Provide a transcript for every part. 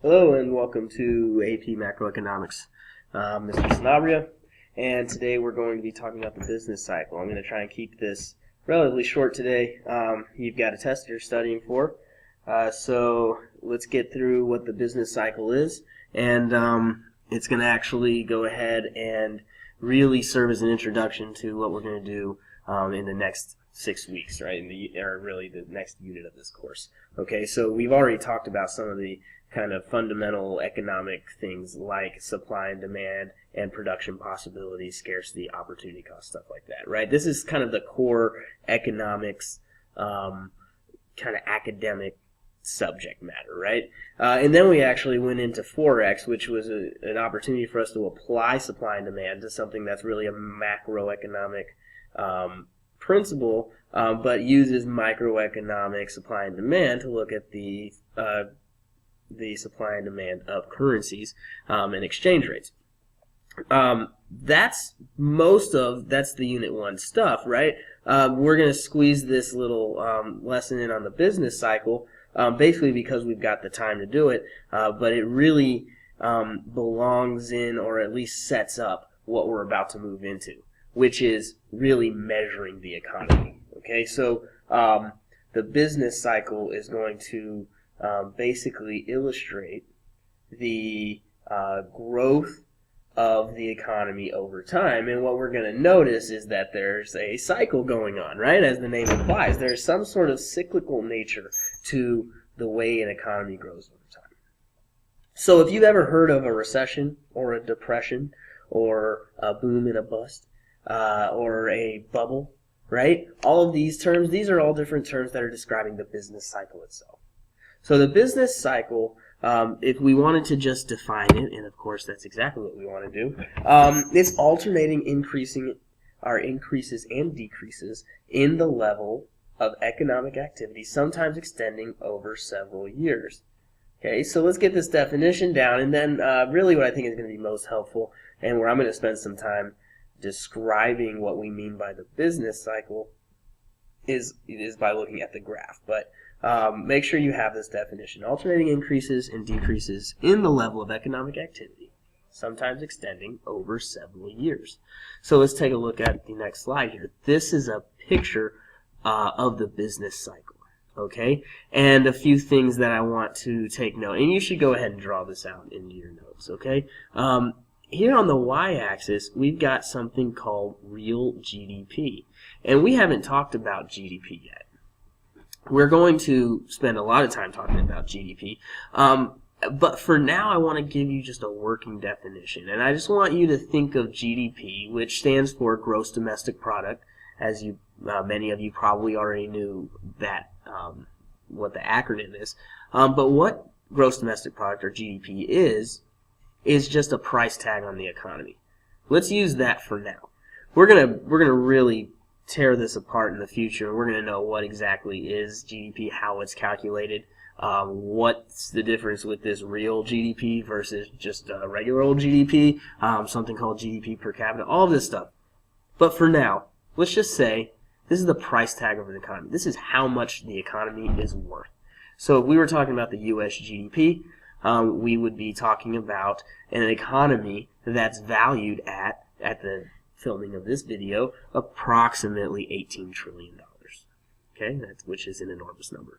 Hello and welcome to AP Macroeconomics. Mr. Sanabria, and today we're going to be talking about the business cycle. I'm going to try and keep this relatively short today. You've got a test you're studying for, so let's get through what the business cycle is, and it's going to actually go ahead and really serve as an introduction to what we're going to do in the next 6 weeks, right? Or really the next unit of this course. Okay, so we've already talked about some of the kind of fundamental economic things like supply and demand and production possibilities, scarcity, opportunity cost, stuff like that, right? This is kind of the core economics, kind of academic subject matter, right? And then we actually went into Forex, which was an opportunity for us to apply supply and demand to something that's really a macroeconomic principle, but uses microeconomic supply and demand to look at the supply and demand of currencies and exchange rates. That's the Unit 1 stuff, right? We're going to squeeze this little lesson in on the business cycle, basically because we've got the time to do it, but it really belongs in, or at least sets up, what we're about to move into, which is really measuring the economy. Okay, so the business cycle is going to basically illustrate the growth of the economy over time. And what we're going to notice is that there's a cycle going on, right? As the name implies, there's some sort of cyclical nature to the way an economy grows over time. So if you've ever heard of a recession or a depression or a boom and a bust or a bubble, right? All of these terms, these are all different terms that are describing the business cycle itself. So the business cycle, if we wanted to just define it, and of course that's exactly what we want to do, it's alternating increases and decreases in the level of economic activity, sometimes extending over several years. Okay, so let's get this definition down, and then really what I think is going to be most helpful, and where I'm going to spend some time describing what we mean by the business cycle, is by looking at the graph. But make sure you have this definition. Alternating increases and decreases in the level of economic activity, sometimes extending over several years. So let's take a look at the next slide here. This is a picture of the business cycle, okay? And a few things that I want to take note. And you should go ahead and draw this out into your notes, okay? Here on the y-axis, we've got something called real GDP. And we haven't talked about GDP yet. We're going to spend a lot of time talking about GDP, but for now I want to give you just a working definition, and I just want you to think of GDP, which stands for Gross Domestic Product, as many of you probably already knew that what the acronym is, but what Gross Domestic Product, or GDP, is just a price tag on the economy. Let's use that for now. We're gonna really tear this apart in the future. We're going to know what exactly is GDP, how it's calculated, what's the difference with this real GDP versus just regular old GDP, something called GDP per capita, all of this stuff. But for now, let's just say this is the price tag of an economy. This is how much the economy is worth. So if we were talking about the U.S. GDP, we would be talking about an economy that's valued at the filming of this video, approximately $18 trillion. Okay, which is an enormous number.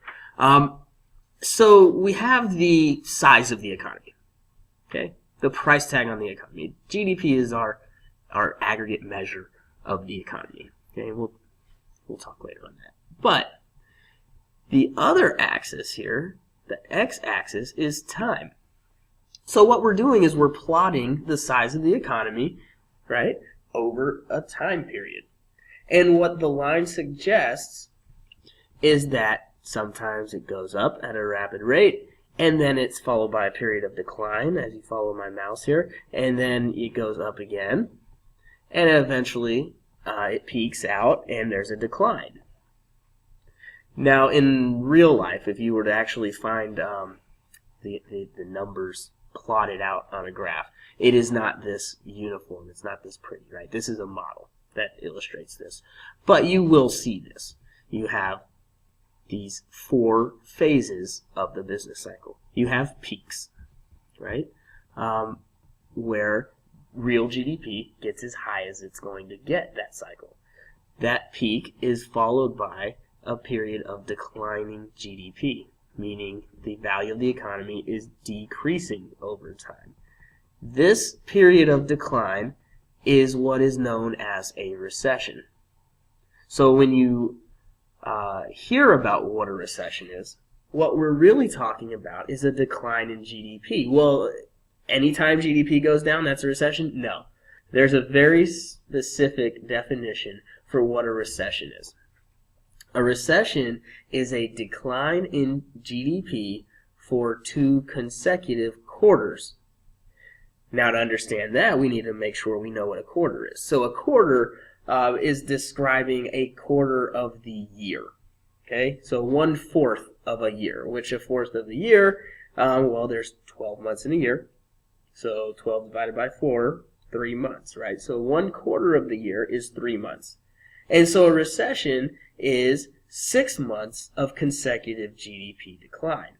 So we have the size of the economy. Okay, the price tag on the economy. GDP is our aggregate measure of the economy. Okay, we'll talk later on that. But the other axis here, the x-axis, is time. So what we're doing is we're plotting the size of the economy, right, over a time period. And what the line suggests is that sometimes it goes up at a rapid rate, and then it's followed by a period of decline, as you follow my mouse here, and then it goes up again, and eventually it peaks out, and there's a decline. Now, in real life, if you were to actually find the numbers plotted out on a graph, it is not this uniform. It's not this pretty, right? This is a model that illustrates this. But you will see this. You have these 4 phases of the business cycle. You have peaks. right? Where real GDP gets as high as it's going to get that cycle. That peak is followed by a period of declining GDP, meaning the value of the economy is decreasing over time. This period of decline is what is known as a recession. So when you hear about what a recession is, what we're really talking about is a decline in GDP. Well, anytime GDP goes down, that's a recession? No. There's a very specific definition for what a recession is. A recession is a decline in GDP for 2 consecutive quarters. Now, to understand that, we need to make sure we know what a quarter is. So a quarter is describing a quarter of the year. Okay, so 1/4 of a year, which a fourth of the year, well, there's 12 months in a year. So 12 divided by 4, 3 months, right? So 1/4 of the year is 3 months. And so a recession is 6 months of consecutive GDP decline,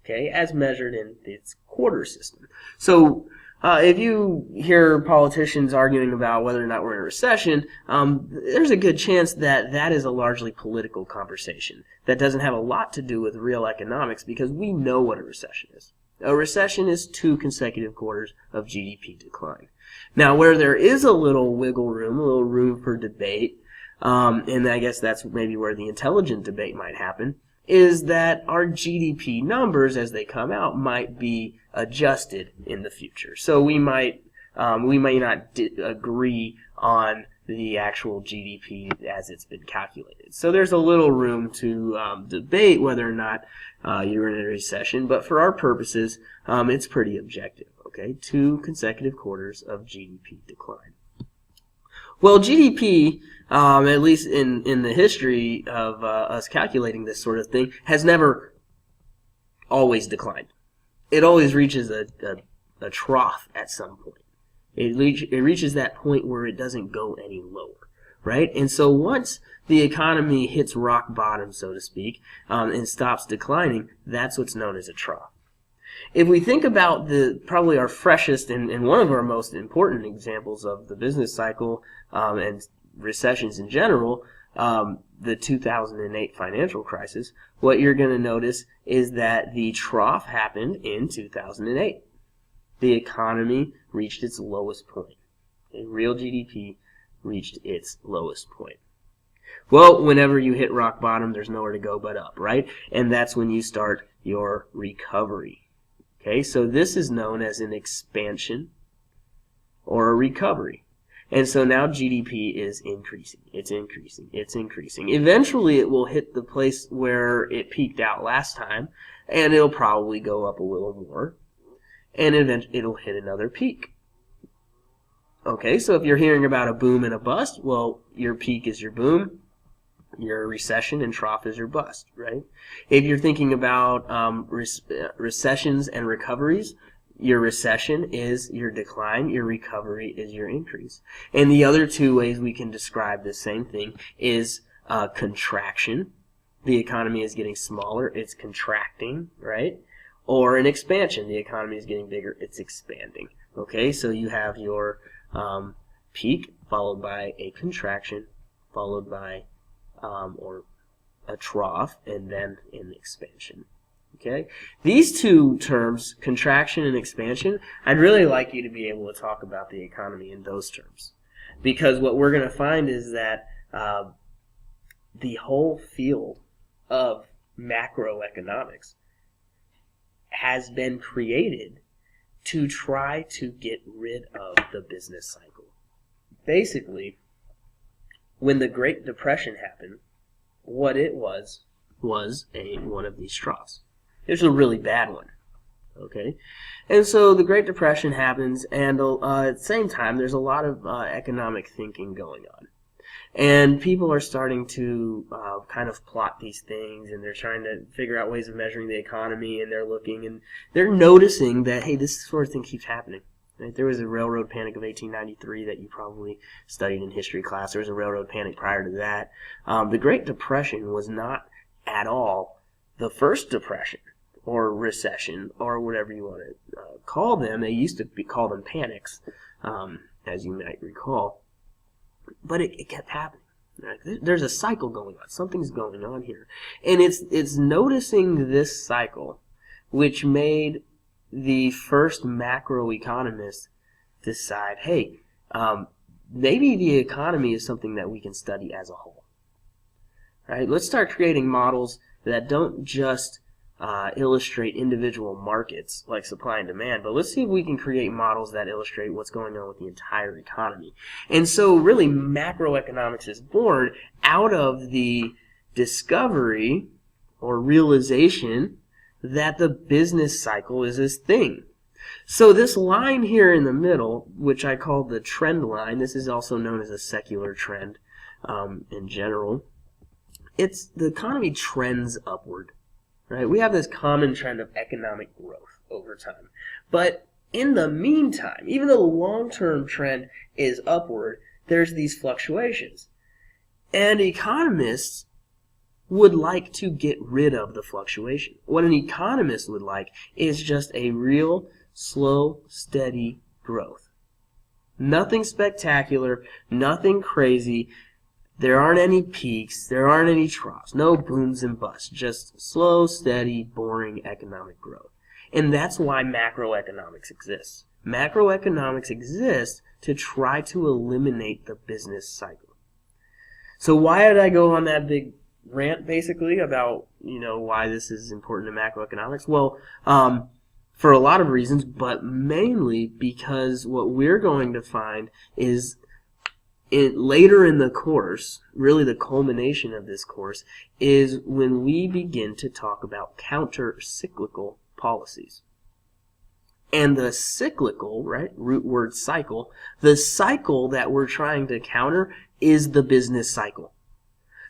okay, as measured in its quarter system. So if you hear politicians arguing about whether or not we're in a recession, there's a good chance that that is a largely political conversation that doesn't have a lot to do with real economics, because we know what a recession is. A recession is 2 consecutive quarters of GDP decline. Now, where there is a little wiggle room, a little room for debate, and I guess that's maybe where the intelligent debate might happen, is that our GDP numbers as they come out might be adjusted in the future. So we may not agree on the actual GDP as it's been calculated. So there's a little room to debate whether or not you're in a recession, but for our purposes, it's pretty objective. Okay, 2 consecutive quarters of GDP decline. Well, GDP, at least in the history of us calculating this sort of thing, has never always declined. It always reaches a trough at some point. It reaches that point where it doesn't go any lower, right? And so once the economy hits rock bottom, so to speak, and stops declining, that's what's known as a trough. If we think about probably our freshest and one of our most important examples of the business cycle and recessions in general, the 2008 financial crisis, what you're going to notice is that the trough happened in 2008. The economy reached its lowest point. Real GDP reached its lowest point. Well, whenever you hit rock bottom, there's nowhere to go but up, right? And that's when you start your recovery. Okay, so this is known as an expansion or a recovery. And so now GDP is increasing. It's increasing. It's increasing. Eventually it will hit the place where it peaked out last time, and it'll probably go up a little more, and eventually it'll hit another peak. Okay, so if you're hearing about a boom and a bust, well, your peak is your boom, your recession and trough is your bust, right? If you're thinking about recessions and recoveries, your recession is your decline, your recovery is your increase. And the other 2 ways we can describe the same thing is contraction. The economy is getting smaller, it's contracting, right? Or an expansion, the economy is getting bigger, it's expanding. Okay, so you have your peak followed by a contraction, followed by or a trough, and then an expansion. Okay, these 2 terms, contraction and expansion, I'd really like you to be able to talk about the economy in those terms, because what we're going to find is that the whole field of macroeconomics has been created to try to get rid of the business cycle. Basically, when the Great Depression happened, what it was one of these troughs. It was a really bad one. Okay, and so the Great Depression happens, and at the same time, there's a lot of economic thinking going on, and people are starting to kind of plot these things, and they're trying to figure out ways of measuring the economy, and they're looking, and they're noticing that, hey, this sort of thing keeps happening. Right? There was a railroad panic of 1893 that you probably studied in history class. There was a railroad panic prior to that. The Great Depression was not at all the first depression. or recession, or whatever you want to call them. They used to call them panics, as you might recall. But it kept happening. Right? There's a cycle going on. Something's going on here. And it's noticing this cycle which made the first macroeconomists decide, hey, maybe the economy is something that we can study as a whole. Right? Let's start creating models that don't just illustrate individual markets like supply and demand, but let's see if we can create models that illustrate what's going on with the entire economy. And so really macroeconomics is born out of the discovery or realization that the business cycle is this thing. So this line here in the middle, which I call the trend line, this is also known as a secular trend in general. The economy trends upward. Right? We have this common trend of economic growth over time. But in the meantime, even though the long-term trend is upward, there's these fluctuations. And economists would like to get rid of the fluctuation. What an economist would like is just a real, slow, steady growth. Nothing spectacular, nothing crazy. There aren't any peaks, there aren't any troughs, no booms and busts, just slow, steady, boring economic growth. And that's why macroeconomics exists. Macroeconomics exists to try to eliminate the business cycle. So why did I go on that big rant, basically, about, why this is important to macroeconomics? Well, for a lot of reasons, but mainly because what we're going to find is later in the course, really the culmination of this course, is when we begin to talk about counter-cyclical policies. And the cyclical, right, root word cycle, the cycle that we're trying to counter is the business cycle.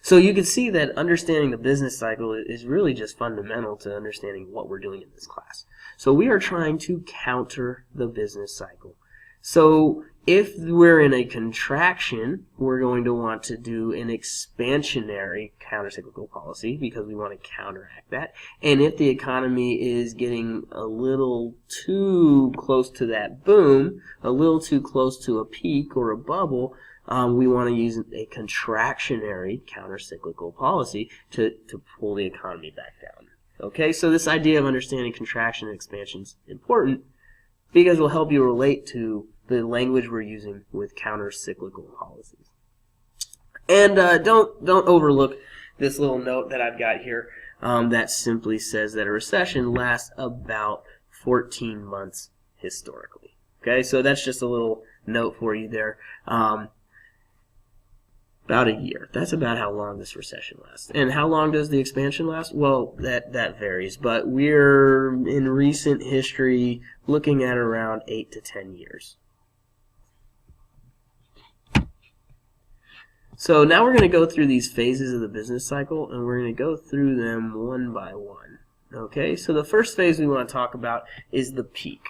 So you can see that understanding the business cycle is really just fundamental to understanding what we're doing in this class. So we are trying to counter the business cycle. So if we're in a contraction, we're going to want to do an expansionary countercyclical policy because we want to counteract that. And if the economy is getting a little too close to that boom, a little too close to a peak or a bubble, we want to use a contractionary countercyclical policy to pull the economy back down. Okay, so this idea of understanding contraction and expansion is important because it will help you relate to the language we're using with counter-cyclical policies. And don't overlook this little note that I've got here that simply says that a recession lasts about 14 months historically. Okay, so that's just a little note for you there. About a year. That's about how long this recession lasts. And how long does the expansion last? Well, that varies, but we're in recent history looking at around 8 to 10 years. So now we're going to go through these phases of the business cycle, and we're going to go through them one by one. Okay, so the first phase we want to talk about is the peak.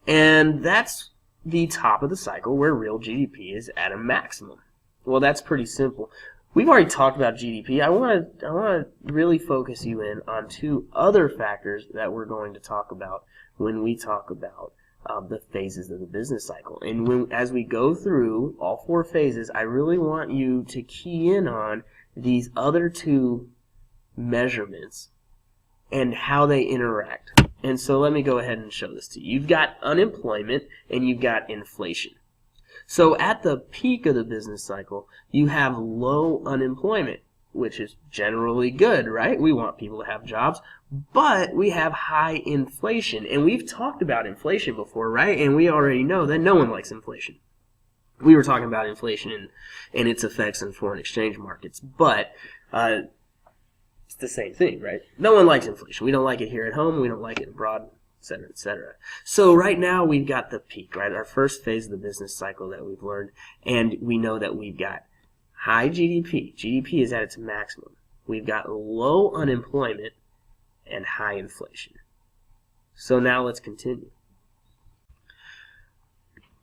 And that's the top of the cycle where real GDP is at a maximum. Well, that's pretty simple. We've already talked about GDP. I want to really focus you in on two other factors that we're going to talk about when we talk about the phases of the business cycle. And as we go through all four phases, I really want you to key in on these other two measurements and how they interact. And so let me go ahead and show this to you. You've got unemployment and you've got inflation. So at the peak of the business cycle, you have low unemployment, which is generally good, right? We want people to have jobs, but we have high inflation. And we've talked about inflation before, right? And we already know that no one likes inflation. We were talking about inflation and its effects on foreign exchange markets, but it's the same thing, right? No one likes inflation. We don't like it here at home. We don't like it abroad, etc., etc. So right now we've got the peak, right? Our first phase of the business cycle that we've learned, and we know that we've got high GDP. GDP is at its maximum. We've got low unemployment and high inflation. So now let's continue.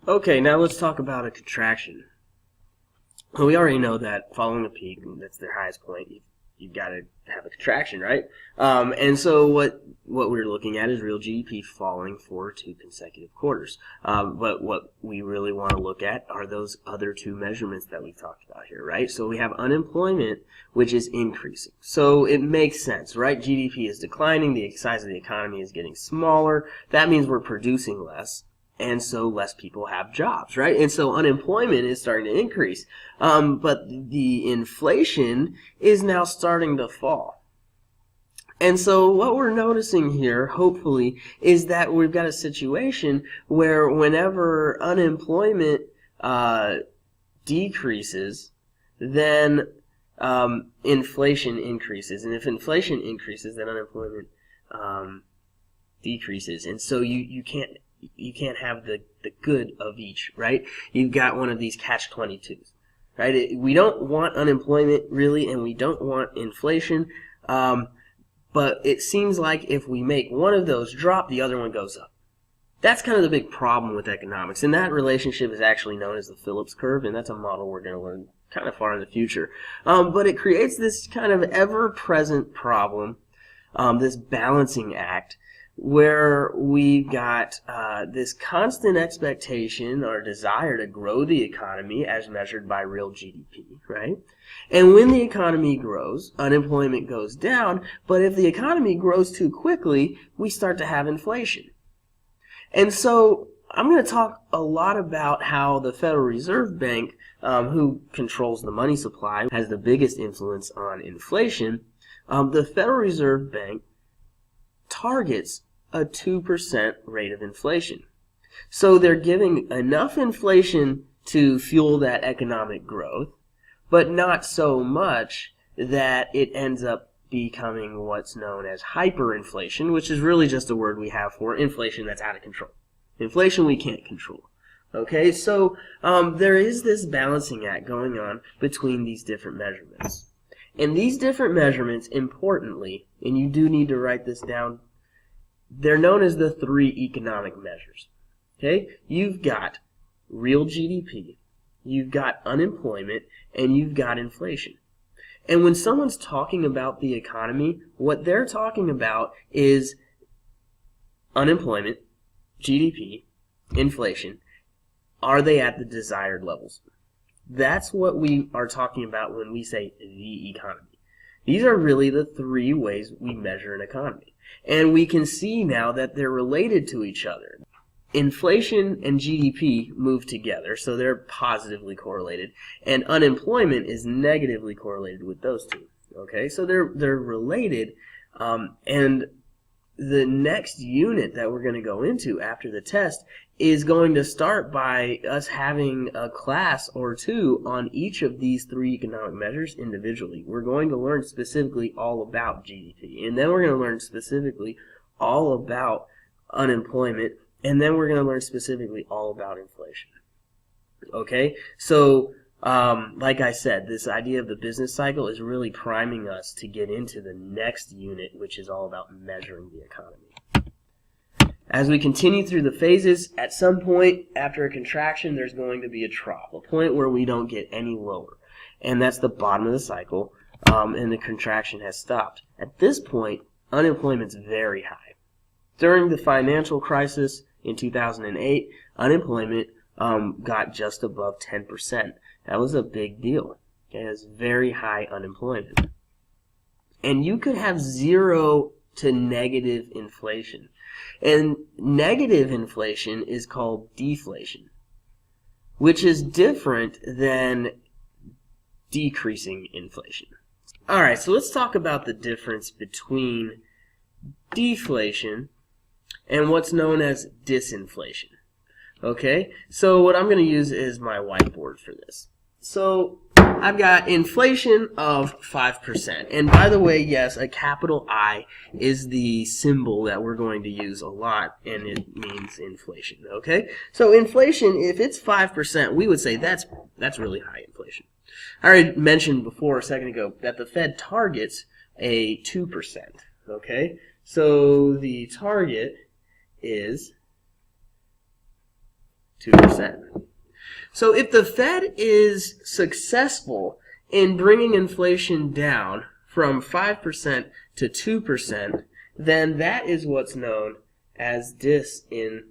Okay, now let's talk about a contraction. Well, we already know that following a peak, that's their highest point, you've got to have a contraction, right? And so what we're looking at is real GDP falling for 2 consecutive quarters. But what we really want to look at are those other 2 measurements that we talked about here, right? So we have unemployment, which is increasing. So it makes sense, right? GDP is declining, the size of the economy is getting smaller. That means we're producing less, and so less people have jobs, right? And so unemployment is starting to increase. But the inflation is now starting to fall. And so what we're noticing here, hopefully, is that we've got a situation where whenever unemployment decreases, then inflation increases. And if inflation increases, then unemployment decreases. And so you can't have the good of each, right? You've got one of these catch-22s, right? We don't want unemployment, really, and we don't want inflation. But it seems like if we make one of those drop, the other one goes up. That's kind of the big problem with economics, and that relationship is actually known as the Phillips curve, and that's a model we're going to learn kind of far in the future. But it creates this kind of ever-present problem, this balancing act, where we've got this constant expectation or desire to grow the economy as measured by real GDP, right? And when the economy grows, unemployment goes down, but if the economy grows too quickly, we start to have inflation. And so I'm going to talk a lot about how the Federal Reserve Bank, who controls the money supply, has the biggest influence on inflation. The Federal Reserve Bank targets a 2% rate of inflation. So they're giving enough inflation to fuel that economic growth, but not so much that it ends up becoming what's known as hyperinflation, which is really just a word we have for inflation that's out of control. Inflation we can't control. Okay, so there is this balancing act going on between these different measurements. And these different measurements, importantly, and you do need to write this down, they're known as the 3 economic measures. Okay? You've got real GDP, you've got unemployment, and you've got inflation. And when someone's talking about the economy, what they're talking about is unemployment, GDP, inflation. Are they at the desired levels? That's what we are talking about when we say the economy. These are really the 3 ways we measure an economy. And we can see now that they're related to each other. Inflation and GDP move together, so they're positively correlated, and unemployment is negatively correlated with those 2. Okay, so they're related, and the next unit that we're going to go into after the test is going to start by us having a class or 2 on each of these 3 economic measures individually. We're going to learn specifically all about GDP, and then we're going to learn specifically all about unemployment, and then we're going to learn specifically all about inflation. Okay, so like I said, this idea of the business cycle is really priming us to get into the next unit, which is all about measuring the economy. As we continue through the phases, at some point after a contraction, there's going to be a trough, a point where we don't get any lower. And that's the bottom of the cycle, and the contraction has stopped. At this point, unemployment's very high. During the financial crisis in 2008, unemployment got just above 10%. That was a big deal. Okay, it was very high unemployment. And you could have 0 to negative inflation. And negative inflation is called deflation, which is different than decreasing inflation. All right, so let's talk about the difference between deflation and what's known as disinflation. Okay, so what I'm going to use is my whiteboard for this. So I've got inflation of 5%. And by the way, yes, a capital I is the symbol that we're going to use a lot, and it means inflation. Okay, so inflation, if it's 5%, we would say that's really high inflation. I already mentioned before a second ago that the Fed targets a 2%. Okay, so the target is 2%. So if the Fed is successful in bringing inflation down from 5% to 2%, then that is what's known as disinflation.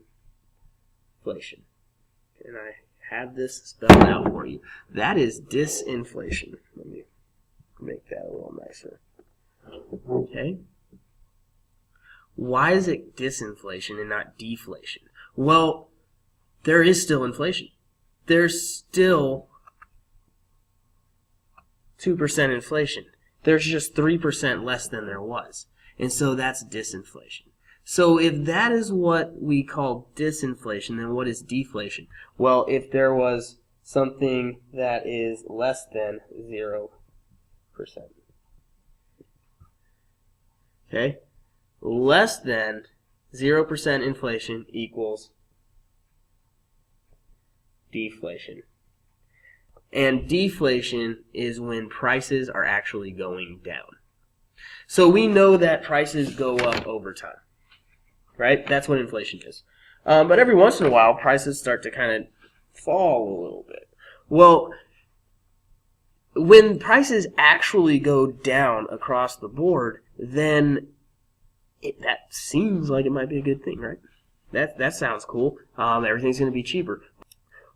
And I have this spelled out for you. That is disinflation. Let me make that a little nicer. Okay? Why is it disinflation and not deflation? Well, there is still inflation. There's still 2% inflation. There's just 3% less than there was. And so that's disinflation. So if that is what we call disinflation, then what is deflation? Well, if there was something that is less than 0%. Okay? Less than 0% inflation equals deflation. And deflation is when prices are actually going down. So we know that prices go up over time, right? That's what inflation is. But every once in a while, prices start to kind of fall a little bit. Well, when prices actually go down across the board, then that seems like it might be a good thing, right? That sounds cool. Everything's going to be cheaper.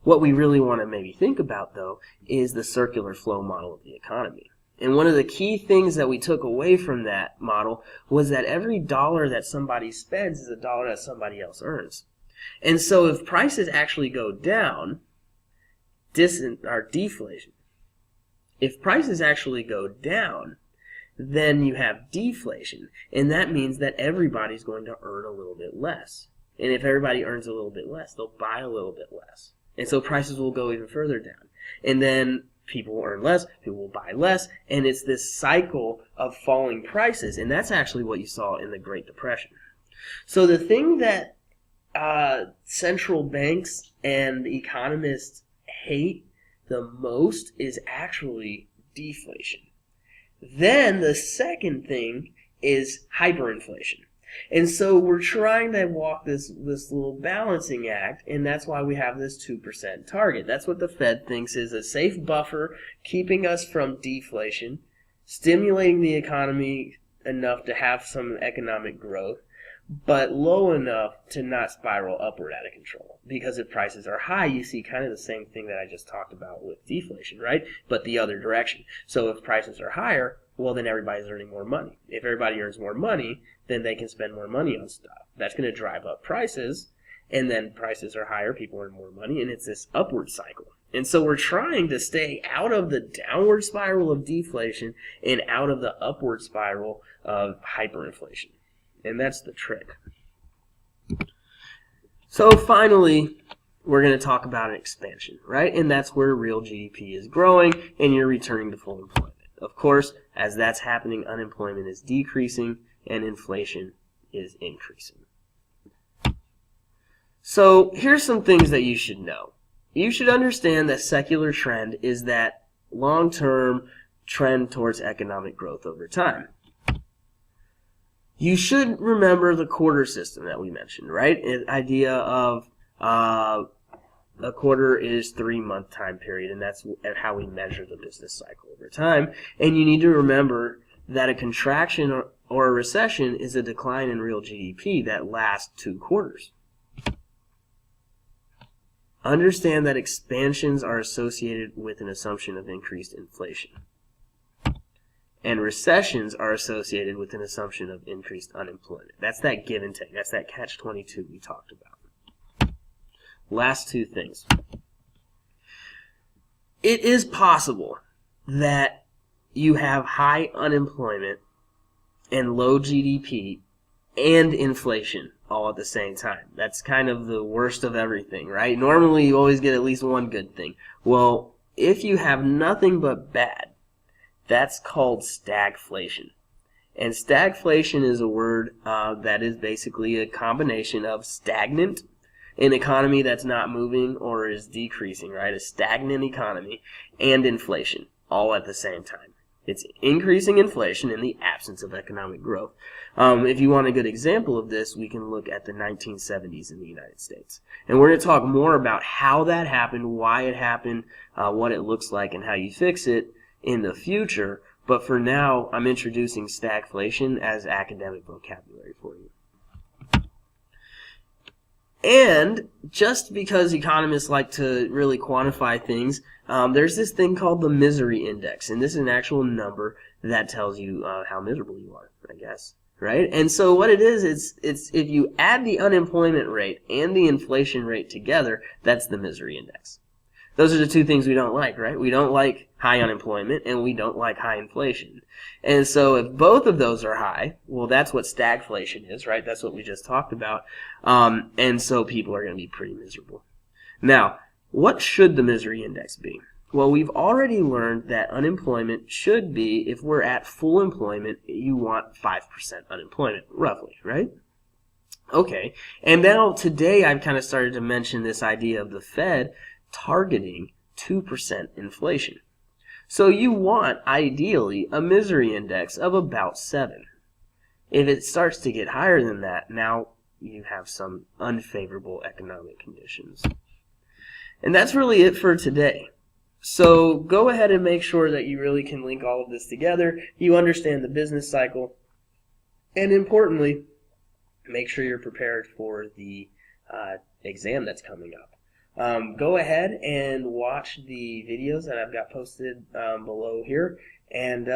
What we really want to maybe think about, though, is the circular flow model of the economy. And one of the key things that we took away from that model was that every dollar that somebody spends is a dollar that somebody else earns. And so if prices actually go down, deflation. If prices actually go down, then you have deflation. And that means that everybody's going to earn a little bit less. And if everybody earns a little bit less, they'll buy a little bit less. And so prices will go even further down. And then people will earn less, people will buy less, and it's this cycle of falling prices. And that's actually what you saw in the Great Depression. So the thing that central banks and economists hate the most is actually deflation. Then the second thing is hyperinflation. And so we're trying to walk this little balancing act, and that's why we have this 2% target. That's what the Fed thinks is a safe buffer, keeping us from deflation, stimulating the economy enough to have some economic growth, but low enough to not spiral upward out of control. Because if prices are high, you see kind of the same thing that I just talked about with deflation, right? But the other direction. So if prices are higher, well, then everybody's earning more money. If everybody earns more money, then they can spend more money on stuff. That's going to drive up prices, and then prices are higher, people earn more money, and it's this upward cycle. And so we're trying to stay out of the downward spiral of deflation and out of the upward spiral of hyperinflation. And that's the trick. So finally, we're going to talk about an expansion, right? And that's where real GDP is growing and you're returning to full employment. Of course, as that's happening, unemployment is decreasing and inflation is increasing. So here's some things that you should know. You should understand that secular trend is that long-term trend towards economic growth over time. You should remember the quarter system that we mentioned, right? The idea of a quarter is 3-month time period, and that's how we measure the business cycle over time. And you need to remember that a contraction or a recession is a decline in real GDP that lasts 2 quarters. Understand that expansions are associated with an assumption of increased inflation. And recessions are associated with an assumption of increased unemployment. That's that give and take. That's that catch-22 we talked about. Last 2 things. It is possible that you have high unemployment and low GDP and inflation all at the same time. That's kind of the worst of everything, right? Normally you always get at least one good thing. Well, if you have nothing but bad, that's called stagflation. And stagflation is a word that is basically a combination of stagnant, an economy that's not moving or is decreasing, right? A stagnant economy, and inflation, all at the same time. It's increasing inflation in the absence of economic growth. If you want a good example of this, we can look at the 1970s in the United States. And we're going to talk more about how that happened, why it happened, what it looks like, and how you fix it in the future. But for now, I'm introducing stagflation as academic vocabulary for you. And just because economists like to really quantify things, there's this thing called the misery index, and this is an actual number that tells you how miserable you are, I guess, right? And so what it is, it's if you add the unemployment rate and the inflation rate together, that's the misery index. Those are the two things we don't like, right? We don't like high unemployment and we don't like high inflation. And so if both of those are high, well, that's what stagflation is, right? That's what we just talked about. And so people are going to be pretty miserable. Now, what should the misery index be? Well, we've already learned that unemployment should be, if we're at full employment, you want 5% unemployment, roughly, right? Okay, and now today I've kind of started to mention this idea of the Fed targeting 2% inflation. So you want, ideally, a misery index of about 7. If it starts to get higher than that, now you have some unfavorable economic conditions. And that's really it for today. So go ahead and make sure that you really can link all of this together. You understand the business cycle. And importantly, make sure you're prepared for the exam that's coming up. Go ahead and watch the videos that I've got posted below here, and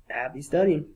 happy studying.